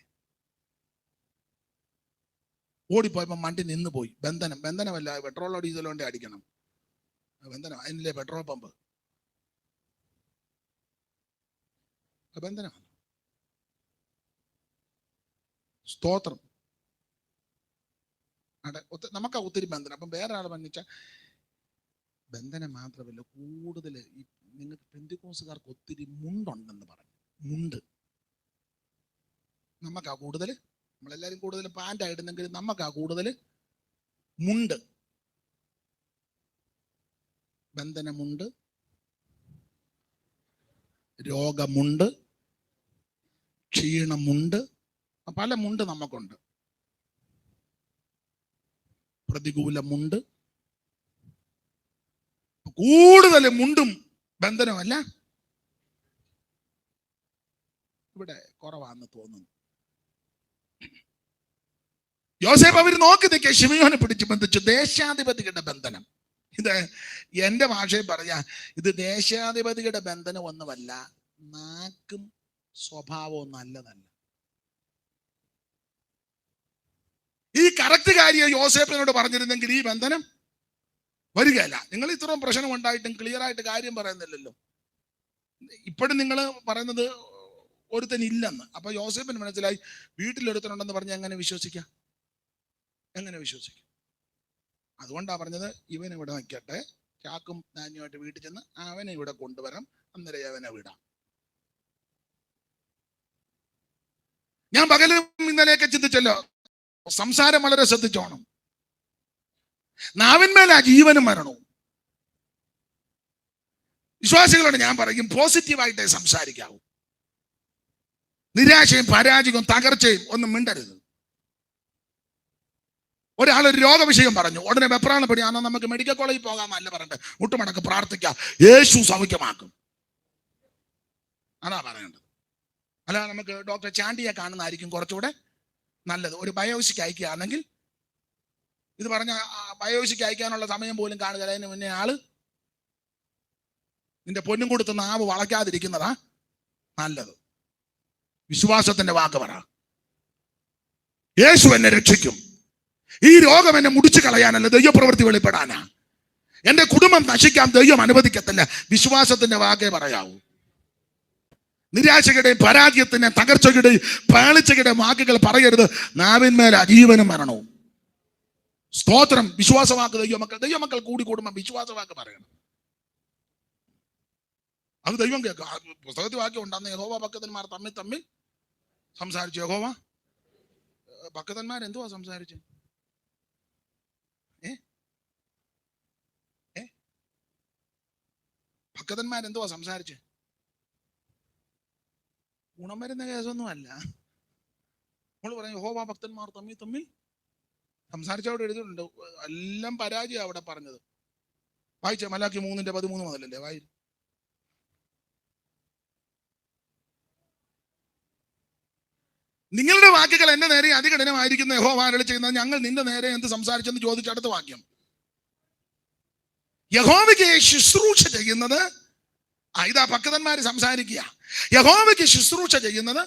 ഓടിപ്പോയപ്പോ വണ്ടി നിന്ന് പോയി, ബന്ധനം. ബന്ധനമല്ല, പെട്രോളോ ഡീസലോ കൊണ്ട് അടിക്കണം, ബന്ധനം. അതിനില്ലേ പെട്രോൾ പമ്പ്, ബന്ധനം. സ്തോത്രം. നമുക്കാ ഒത്തിരി ബന്ധനം. അപ്പം വേറെ ആൾ പറഞ്ഞ ബന്ധനം മാത്രമല്ല, കൂടുതൽ ഈ നിങ്ങൾക്ക് പെന്തിക്കോസുകാർക്ക് ഒത്തിരി മുണ്ടുണ്ടെന്ന് പറഞ്ഞു. മുണ്ട് നമുക്കാ കൂടുതൽ. നമ്മളെല്ലാരും കൂടുതൽ പാൻ്റ് ആയിടുന്നെങ്കിൽ നമുക്കാ കൂടുതൽ മുണ്ട്. ബന്ധനമുണ്ട്, രോഗമുണ്ട്, ക്ഷീണമുണ്ട്, പല മുണ്ട് നമുക്കുണ്ട്. പ്രതികൂലമുണ്ട്. കൂടുതൽ മുണ്ടും ബന്ധനമല്ല ഇവിടെ കുറവാന്ന് തോന്നുന്നു. യോസേഫ് അവർ നോക്കി നിൽക്കുക, ശിമയോനെ പിടിച്ച് ബന്ധിച്ചു. ദേശാധിപതിയുടെ ബന്ധനം. ഇത് എന്റെ ഭാഷയിൽ പറയാ, ഇത് ദേശാധിപതിയുടെ ബന്ധനം ഒന്നുമല്ല, നാക്കും സ്വഭാവവും നല്ലതല്ല. ഈ കറക്റ്റ് കാര്യം യോസേഫിനോട് പറഞ്ഞിരുന്നെങ്കിൽ ഈ ബന്ധനം വരികയല്ല. നിങ്ങൾ ഇത്രയും പ്രശ്നം ഉണ്ടായിട്ടും ക്ലിയർ ആയിട്ട് കാര്യം പറയുന്നില്ലല്ലോ. ഇപ്പോഴും നിങ്ങൾ പറയുന്നത് ഒരുത്തനില്ലെന്ന്. അപ്പൊ യോസേഫിന് മനസ്സിലായി വീട്ടിലൊരുത്തനുണ്ടെന്ന് പറഞ്ഞ് എങ്ങനെ വിശ്വസിക്കാം? എങ്ങനെ വിശ്വസിക്കും? അതുകൊണ്ടാ പറഞ്ഞത്, ഇവനെ ഇവിടെ നിൽക്കട്ടെ, ചാക്കും ധാന്യമായിട്ട് വീട്ടിൽ ചെന്ന് അവനെ ഇവിടെ കൊണ്ടുവരാം, അന്നേരം അവനെ വിടാം. ഞാൻ പകലും ഇന്നലെയൊക്കെ ചിന്തിച്ചല്ലോ, സംസാരം വളരെ ശ്രദ്ധിച്ചോണം. നാവിന്മേലാ ജീവനും മരണവും. വിശ്വാസികളോട് ഞാൻ പറയും, പോസിറ്റീവായിട്ടേ സംസാരിക്കാവൂ. നിരാശയും പരാജയവും തകർച്ചയും ഒന്നും മിണ്ടരുത്. ഒരാളൊരു രോഗവിഷയം പറഞ്ഞു, ഉടനെ വെപ്രാളപ്പെടി, ആണോ നമുക്ക് മെഡിക്കൽ കോളേജിൽ പോകാമെന്നല്ല പറഞ്ഞിട്ട് മുട്ടുമടക്ക് പ്രാർത്ഥിക്കാം, യേശു സൗഖ്യമാക്കും, അതാ പറയേണ്ടത്. അല്ല, നമുക്ക് ഡോക്ടർ ചാണ്ടിയെ കാണുന്നതായിരിക്കും കുറച്ചുകൂടെ നല്ലത്. ഒരു ബയോപ്സിക്ക് അയക്കുകയാണെങ്കിൽ, ഇത് പറഞ്ഞ ബയോപ്സിക്ക് അയക്കാനുള്ള സമയം പോലും കാണുക, അതിന് മുന്നേ ആള് നിന്റെ പൊന്നും കൊടുത്ത് നാവ് വളയ്ക്കാതിരിക്കുന്നതാ നല്ലത്. വിശ്വാസത്തിന്റെ വാക്ക് പറ. യേശു എന്നെ രക്ഷിക്കും. ഈ രോഗം എന്നെ മുടിച്ചു കളയാനല്ല, ദൈവപ്രവൃത്തി വെളിപ്പെടാനാ. എന്റെ കുടുംബം നശിക്കാൻ ദൈവം അനുവദിക്കത്തില്ല. വിശ്വാസത്തിന്റെ വാക്കേ പറയാവൂ. നിരാശയുടെയും പരാജയത്തിന്റെയും തകർച്ചയുടെയും പാളിച്ചയുടെയും വാക്കുകൾ പറയരുത്. നാവിന്മേൽ ജീവനും മരണവും. സ്തോത്രം. വിശ്വാസവാക്ക് ദൈവമക്കൾ കൂടി കൂടുമ്പോൾ വിശ്വാസവാക്ക് പറയണം. അത് ദൈവം കേൾക്കും. പുസ്തകത്തിൽ വാക്യം ഉണ്ടെന്ന് യഹോവ ഭക്തന്മാർ തമ്മിൽ സംസാരിച്ചു. യഹോവ ഭക്തന്മാർ എന്തുവാ സംസാരിച്ചു? ഭക്തന്മാരെന്തുവാ സംസാരിച്ച്? ഗുണം വരുന്ന കേസൊന്നും അല്ല. നമ്മൾ പറയും യഹോവ ഭക്തന്മാർ തമ്മിൽ സംസാരിച്ച. അവിടെ എഴുതിയിട്ടുണ്ട്. എല്ലാം പരാജയം അവിടെ പറഞ്ഞത്. വായിച്ച മലാക്കി 3:13 മുതലല്ലേ വായി. നിങ്ങളുടെ വാക്കുകൾ എന്റെ നേരെ അതികഠിനമായിരിക്കുന്ന യഹോവ അരുളി ചെയ്യുന്നത്, ഞങ്ങൾ നിന്റെ നേരെ എന്ത് സംസാരിച്ചെന്ന് ചോദിച്ച അടുത്ത വാക്യം. യഹോവയ്ക്ക് ശുശ്രൂഷ ചെയ്യുന്നത്, ഇതാ ഭക്തന്മാര് സംസാരിക്കുക. യഹോവയ്ക്ക് ശുശ്രൂഷ ചെയ്യുന്നത്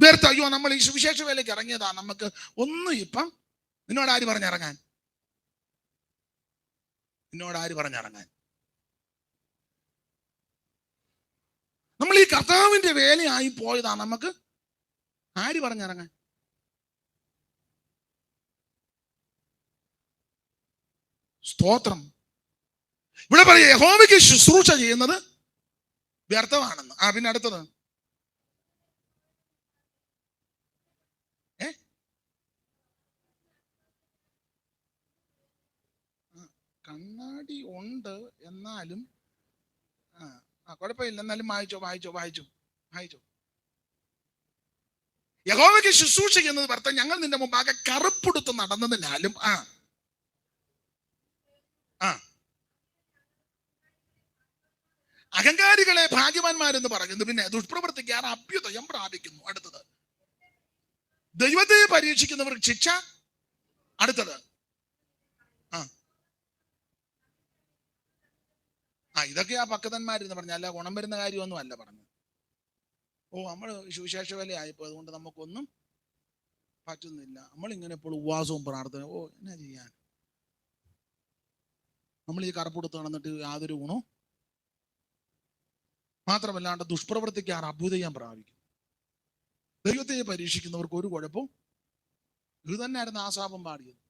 വ്യർത്ഥ. അയ്യോ, നമ്മൾ ഈ സുവിശേഷ വേലയ്ക്ക് ഇറങ്ങിയതാ, നമുക്ക് ഒന്നും ഇപ്പം നിന്നോട് ആര് പറഞ്ഞിറങ്ങാൻ? നമ്മൾ ഈ കർത്താവിന്റെ വേലയായി പോയതാ, നമുക്ക് ആര് പറഞ്ഞിറങ്ങാൻ? സ്തോത്രം. ഇവിടെ പറയാം യഹോവയ്ക്ക് ശുശ്രൂഷ ചെയ്യുന്നത് വ്യർത്ഥമാണെന്ന്. പിന്നെ അടുത്തത് കണ്ണാടി ഉണ്ട് എന്നാലും കുഴപ്പമില്ല, എന്നാലും വായിച്ചോ. യഹോവയ്ക്ക് ശുശ്രൂഷ ചെയ്യുന്നത് വ്യർത്ഥം. ഞങ്ങൾ നിന്റെ മുമ്പാകെ കറുപ്പെടുത്ത് നടന്നതിനാലും അഹങ്കാരികളെ ഭാഗ്യവാന്മാരെന്ന് പറയുന്നു. പിന്നെ ദുഷ്പ്രവർത്തിക്കാർ അഭ്യുദയം പ്രാപിക്കുന്നു. അടുത്തത് ദൈവത്തെ പരീക്ഷിക്കുന്നവർക്ക് ശിക്ഷ. അടുത്തത് ഇതൊക്കെയാ ഭക്തന്മാരെന്ന് പറഞ്ഞ, അല്ല ഗുണം വരുന്ന കാര്യമൊന്നും അല്ല പറഞ്ഞു. നമ്മൾ സുവിശേഷ വേലയായപ്പോ അതുകൊണ്ട് നമുക്കൊന്നും പറ്റുന്നില്ല. നമ്മളിങ്ങനെ ഇപ്പോൾ ഉപവാസവും പ്രാർത്ഥന. എന്നാ ചെയ്യാൻ? നമ്മൾ ഈ കറുപ്പെടുത്ത് നടന്നിട്ട് യാതൊരു ഗുണവും. മാത്രമല്ലാണ്ട് ദുഷ്പ്രവർത്തിക്കാർ അഭ്യുദയം പ്രാപിക്കും. ദൈവത്തെ പരീക്ഷിക്കുന്നവർക്ക് ഒരു കുഴപ്പവും. ഇത് തന്നെയായിരുന്നു ആസാപം പാടിയത്.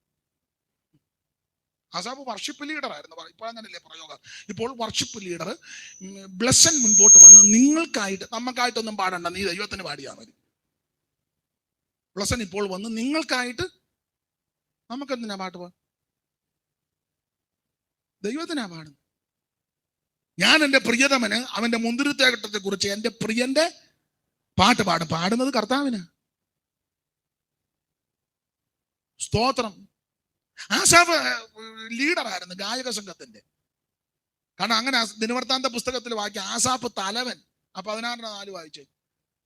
ആസാപ് വർഷിപ്പ് ലീഡർ ആയിരുന്നു. ഇപ്പോൾ അങ്ങനല്ലേ പ്രയോഗം. ഇപ്പോൾ വർഷിപ്പ് ലീഡർ ബ്ലെസ്സൻ മുൻപോട്ട് വന്ന് നിങ്ങൾക്കായിട്ട്, നമുക്കായിട്ടൊന്നും പാടണ്ട, നീ ദൈവത്തിന് പാടിയാൽ മതി. ബ്ലെസ്സൻ ഇപ്പോൾ വന്ന് നിങ്ങൾക്കായിട്ട്, നമുക്കെന്തിനാ പാട്ട് ദൈവത്തിനാ പാടുന്നത്. ഞാൻ എൻ്റെ പ്രിയതമന് അവന്റെ മുന്തിരിത്തോട്ടത്തെ കുറിച്ച് എൻ്റെ പ്രിയന്റെ പാട്ട് പാടുന്നത് കർത്താവിന്. സ്തോത്രം. ആസാഫ് ലീഡറായിരുന്നു ഗായക സംഘത്തിന്റെ. കാരണം അങ്ങനെ ദിനവൃത്താന്ത പുസ്തകത്തിൽ വായിക്കുക. ആസാഫ് തലവൻ. 16:4 വായിച്ചു.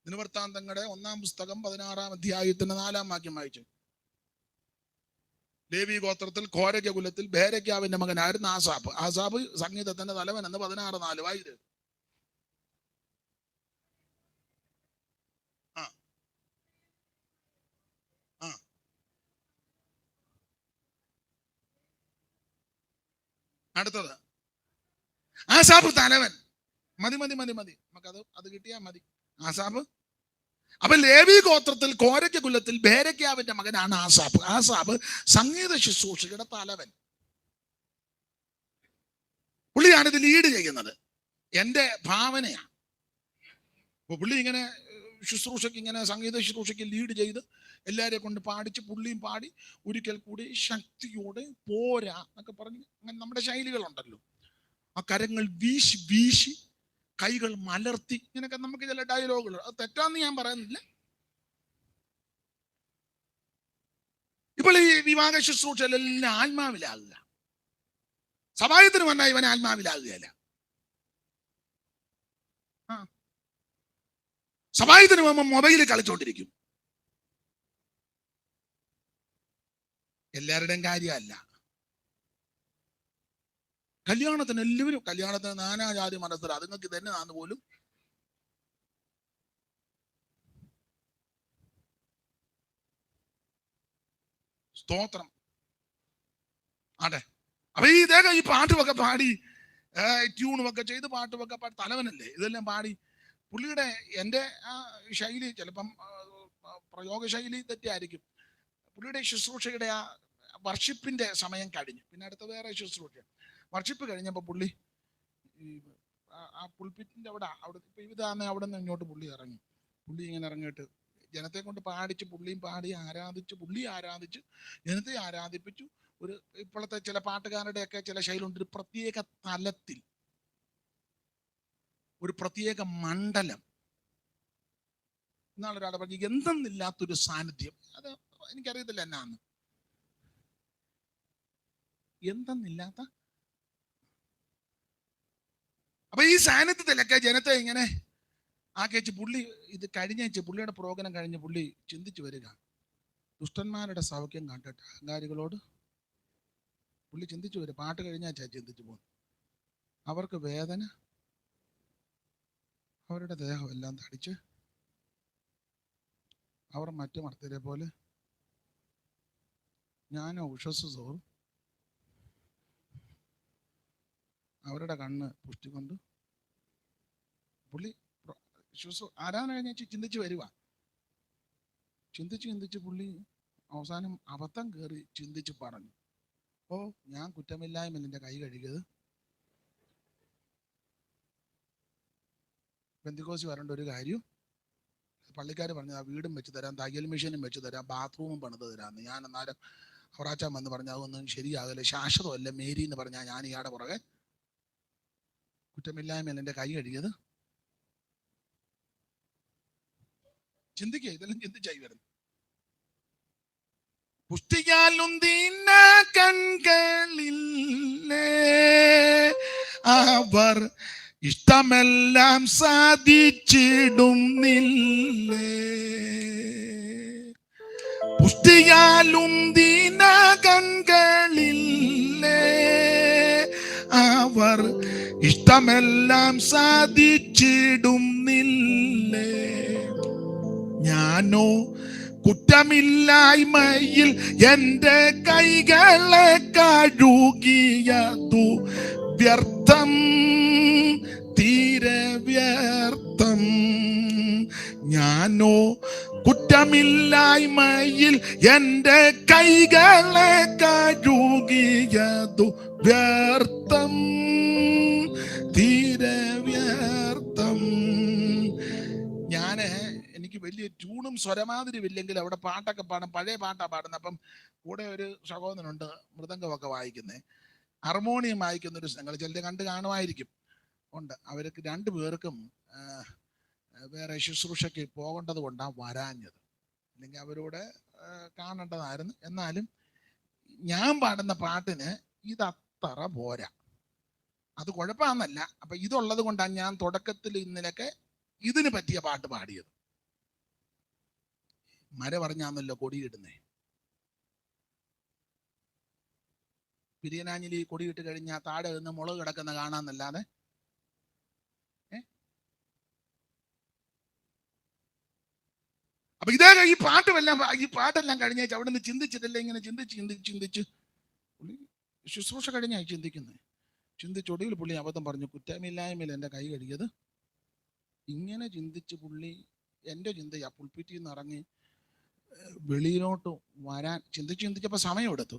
ദിനവൃത്താന്തങ്ങളുടെ 1-ാം പുസ്തകം 16-ാം അധ്യായത്തിന്റെ 4-ാം വാക്യം വായിച്ചു. ലേവി ഗോത്രത്തിൽ കോരയ്ക്ക കുലത്തിൽ ബേരയ്ക്കാവിന്റെ മകനായിരുന്നു ആസാഫ്. ആസാഫ് സംഗീതത്തിന്റെ തലവൻ എന്ന് 16:4 വായിച്ചു. അടുത്തത് ആസാഫ് തലവൻ. മതി നമുക്കത് കിട്ടിയാ മതി. ആസാഫ്. അപ്പൊ ലേവി ഗോത്രത്തിൽ കോരയ്ക്ക കുലത്തിൽ ബേരയ്ക്കാവിന്റെ മകനാണ് ആസാഫ്. ആസാഫ് സംഗീത ശുശ്രൂഷയുടെ തലവൻ. പുള്ളിയാണ് ഇത് ലീഡ് ചെയ്യുന്നത്. എന്റെ ഭാവനയാണ്. അപ്പൊ പുള്ളി ഇങ്ങനെ ശുശ്രൂഷയ്ക്ക്, ഇങ്ങനെ സംഗീത ശുശ്രൂഷയ്ക്ക് ലീഡ് ചെയ്ത് എല്ലാവരെ കൊണ്ട് പാടിച്ച് പുള്ളിയും പാടി ഒരിക്കൽ കൂടി ശക്തിയോടെ പോരാ എന്നൊക്കെ പറഞ്ഞ്, അങ്ങനെ നമ്മുടെ ശൈലികളുണ്ടല്ലോ. ആ കരങ്ങൾ വീശി കൈകൾ മലർത്തി, ഇങ്ങനെയൊക്കെ നമുക്ക് ചില ഡയലോഗുകൾ. അത് തെറ്റാന്ന് ഞാൻ പറയുന്നില്ല. ഇപ്പോൾ ഈ വിവാഹ ശുശ്രൂഷയിലെല്ലാം ആത്മാവിലാകുക. സഭായത്തിന് വന്നാൽ ഇവൻ ആത്മാവിലാകുകയല്ല. സഭായത്തിന് പോകുമ്പോൾ മൊബൈലിൽ കളിച്ചോണ്ടിരിക്കും. എല്ലാവരുടെയും കാര്യമല്ല. കല്യാണത്തിന് എല്ലാവരും കല്യാണത്തിന് നാനാജാതി മനസ്സിൽ അതുങ്ങൾക്ക് തന്നെ ആന്ന് പോലും സ്തോത്രം. അതെ. അപ്പൊ ഈ പാട്ടുമൊക്കെ പാടി ട്യൂണുമൊക്കെ ചെയ്ത് പാട്ടുമൊക്കെ പാടി തലവനല്ലേ ഇതെല്ലാം പാടി പുള്ളിയുടെ എൻ്റെ ആ ശൈലി ചിലപ്പം പ്രയോഗശൈലി തെറ്റായിരിക്കും. പുള്ളിയുടെ ശുശ്രൂഷയുടെ ആ വർഷിപ്പിന്റെ സമയം കഴിഞ്ഞു. പിന്നെ അടുത്ത വേറെ ശുശ്രൂഷ വർഷിപ്പ് കഴിഞ്ഞപ്പോൾ പുള്ളി ആ പുൾപിറ്റിന്റെ അവിടെ ഇപ്പൊ ഇതാന്ന് അവിടെ നിന്ന് ഇങ്ങോട്ട് പുള്ളി ഇറങ്ങി. പുള്ളി ഇങ്ങനെ ഇറങ്ങിയിട്ട് ജനത്തെ കൊണ്ട് പാടിച്ച് പുള്ളിയും പാടി ആരാധിച്ച് പുള്ളി ആരാധിച്ച് ജനത്തെ ആരാധിപ്പിച്ചു. ഒരു ഇപ്പോഴത്തെ ചില പാട്ടുകാരുടെയൊക്കെ ചില ശൈലിയുണ്ട്. ഒരു പ്രത്യേക തലത്തിൽ ഒരു പ്രത്യേക മണ്ഡലം. എന്നാളൊരാളെ പറഞ്ഞു എന്തെന്നില്ലാത്തൊരു സാന്നിധ്യം. അത് എനിക്കറിയത്തില്ല എന്നാന്ന്. എന്തെന്നില്ലാത്ത അപ്പൊ ഈ സാന്നിധ്യത്തിലൊക്കെ ജനത്തെ ഇങ്ങനെ ആക്കിച്ച് പുള്ളി ഇത് കഴിഞ്ഞ പുള്ളിയുടെ പ്രോഗ്രാം കഴിഞ്ഞ് പുള്ളി ചിന്തിച്ചു വരിക. ദുഷ്ടന്മാരുടെ സൗഖ്യം കണ്ടിട്ട് അഹങ്കാരികളോട് പുള്ളി ചിന്തിച്ചു വരും. പാട്ട് കഴിഞ്ഞാച്ചാ ചിന്തിച്ചു പോകും. അവർക്ക് വേദന, അവരുടെ ദേഹം എല്ലാം തടിച്ച് അവർ മറ്റു മർത്യരെ പോലെ ഞാൻ ഉഷസ് തോറും അവരുടെ കണ്ണ് പുഷ്ടിക്കൊണ്ട് പുള്ളി ആരാധന കഴിഞ്ഞ് ചിന്തിച്ച് വരുക. ചിന്തിച്ച് പുള്ളി അവസാനം അബദ്ധം കയറി ചിന്തിച്ച് പറഞ്ഞു, ഓ ഞാൻ കുറ്റമില്ലായ്മ എൻ്റെ കൈ കഴുകിയത് പെന്തിക്കോസ് വരേണ്ട ഒരു കാര്യം പള്ളിക്കാർ പറഞ്ഞത് ആ വീടും വെച്ച് തരാം, തയ്യൽ മെഷീനും വെച്ച് തരാം, ബാത്റൂമും പണിത് തരാമെന്ന്. ഞാൻ അന്നേരം അവറാച്ചാൻ വന്ന് പറഞ്ഞു അതൊന്നും ശരിയാകല്ലേ, ശാശ്വതമല്ല മേരി എന്ന് പറഞ്ഞാൽ ഞാൻ ഇയാടെ പുറകെ കുറ്റമില്ലായ്മ എൻ്റെ കൈ കഴുകിയത്. ചിന്തിക്കുക, ഇതെല്ലാം ചിന്തിച്ചായി വരുന്നു. പുഷ്ടിയാലുന്തിന കൺകളില്ലേ അവർ ഇഷ്ടമെല്ലാം സാധിച്ചിടുന്നില്ലേ. പുഷ്ടിയാലുന്തിന കൺകളില്ലേ അവർ ഇഷ്ടമെല്ലാം സാധിച്ചിടുന്നില്ലേ. ഞാനോ കുറ്റമില്ലായ്മയിൽ എൻ്റെ കൈകളെ കഴുകിയതു വ്യർത്ഥം, തീരെ വ്യർത്ഥം. ഞാനോ കുറ്റമില്ലായ്മയിൽ എൻ്റെ കൈകളെ കഴുകിയതു വ്യർത്ഥം, തീരെ വ്യർത്ഥം. എനിക്ക് വലിയ ട്യൂണും സ്വരമാതിരിയും ഇല്ലെങ്കിൽ അവിടെ പാട്ടൊക്കെ പാടും, പഴയ പാട്ടാ പാടുന്നത്. അപ്പം കൂടെ ഒരു സഹോദരനുണ്ട് മൃദംഗമൊക്കെ വായിക്കുന്നത്, ഹാർമോണിയം വായിക്കുന്ന ഒരു നിങ്ങൾ ചിലർ കണ്ട് കാണുമായിരിക്കും ഉണ്ട്. അവർക്ക് രണ്ടുപേർക്കും വേറെ ശുശ്രൂഷയ്ക്ക് പോകേണ്ടത് കൊണ്ടാണ് വരാഞ്ഞത്, അല്ലെങ്കിൽ അവരോട് കാണേണ്ടതായിരുന്നു. എന്നാലും ഞാൻ പാടുന്ന പാട്ടിന് ഇതത്ര പോരാ, അത് കുഴപ്പമെന്നല്ല. അപ്പൊ ഇതുള്ളത് കൊണ്ടാണ് ഞാൻ തുടക്കത്തിൽ ഇന്നലൊക്കെ ഇതിന് പറ്റിയ പാട്ട് പാടിയത്. മര പറഞ്ഞാന്നല്ലോ കൊടിയിടുന്നേ. പിരിയനാഞ്ഞിലി കൊടിയിട്ട് കഴിഞ്ഞാൽ താഴെ നിന്ന് മുളക് കിടക്കുന്ന കാണാന്നല്ലാതെ അപ്പൊ ഇതേ ഈ പാട്ടെല്ലാം കഴിഞ്ഞാൽ അവിടെ നിന്ന് ചിന്തിച്ചിട്ടല്ലേ ഇങ്ങനെ ചിന്തിച്ച് ശുശ്രൂഷ കഴിഞ്ഞായി ചിന്തിച്ചൊടുവിൽ പുള്ളി അബദ്ധം പറഞ്ഞു, കുറ്റമില്ലായ്മയിൽ എൻ്റെ കൈ കഴുകിയത്. ഇങ്ങനെ ചിന്തിച്ച് പുള്ളി എൻ്റെ ചിന്തയാ പുൾപിറ്റിൽ നിന്ന് ഇറങ്ങി വെളിയിലോട്ട് വരാൻ ചിന്തിച്ചപ്പോൾ സമയം എടുത്തു.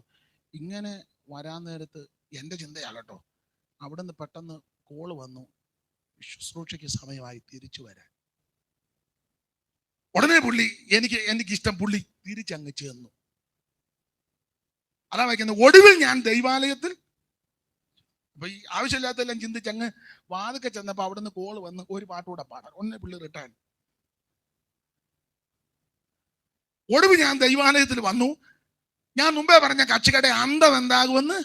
ഇങ്ങനെ വരാൻ നേരത്ത് എൻ്റെ ചിന്തയാണ് കേട്ടോ, അവിടെ നിന്ന് പെട്ടെന്ന് കോള് വന്നു, ശുശ്രൂഷയ്ക്ക് സമയമായി തിരിച്ചു വരാൻ. ഉടനെ പുള്ളി എനിക്കിഷ്ടം പുള്ളി തിരിച്ചങ്ങ് ചെന്നു. അതാ വായിക്കുന്നത്. ഒടുവിൽ ഞാൻ ദൈവാലയത്തിൽ അപ്പൊ ഈ ആവശ്യമില്ലാത്തെല്ലാം ചിന്തിച്ചങ്ങ് വാതൊക്കെ ചെന്നപ്പോ അവിടെ നിന്ന് കോള് വന്ന് ഒരു പാട്ടുകൂടെ പാടാൻ ഒന്നേ പുള്ളി റിട്ടേൺ. ഒടുവിൽ ഞാൻ ദൈവാലയത്തിൽ വന്നു. ഞാൻ മുമ്പേ പറഞ്ഞ കക്ഷികളുടെ അന്തം എന്താകുമെന്ന്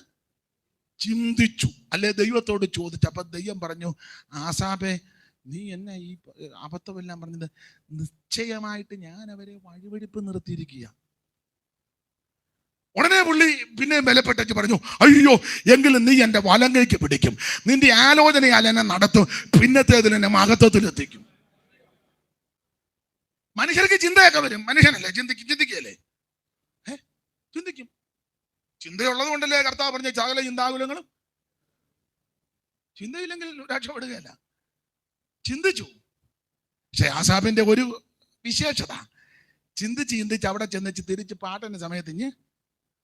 ചിന്തിച്ചു, അല്ലെ ദൈവത്തോട് ചോദിച്ചു. അപ്പൊ ദൈവം പറഞ്ഞു, ആസാബേ നീ എന്നെ ഈ അബദ്ധമെല്ലാം പറഞ്ഞത് നിശ്ചയമായിട്ട് ഞാൻ അവരെ വഴിവെടിപ്പ് നിർത്തിയിരിക്കുക. ഉടനെ പുള്ളി പിന്നെ ബലപ്പെട്ടിട്ട് പറഞ്ഞു, അയ്യോ എങ്കിലും നീ എന്റെ വലങ്കയ്ക്ക് പിടിക്കും, നിന്റെ ആലോചനയാൽ എന്നെ നടത്തും, പിന്നത്തേതിൽ എന്നെ മഹത്വത്തിലെത്തിക്കും. മനുഷ്യർക്ക് ചിന്തയൊക്കെ വരും, മനുഷ്യനല്ലേ ചിന്തിക്കുകയല്ലേ? ചിന്തിക്കും. ചിന്തയുള്ളത് കൊണ്ടല്ലേ കർത്താവ് പറഞ്ഞ സകല ചിന്താകുലങ്ങളും. ചിന്തയില്ലെങ്കിൽ രക്ഷപ്പെടുകയല്ല. ചിന്തിച്ചു. പക്ഷെ ആസാഫിന്റെ ഒരു വിശേഷത, ചിന്തിച്ച് അവിടെ ചെന്നിച്ച് തിരിച്ച് പാട്ടിന്റെ സമയത്ത്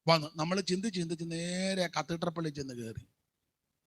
വന്നു. നമ്മൾ ചിന്തിച്ച് നേരെ കത്തീഡ്രൽ പള്ളിയിൽ ചെന്ന് കയറി.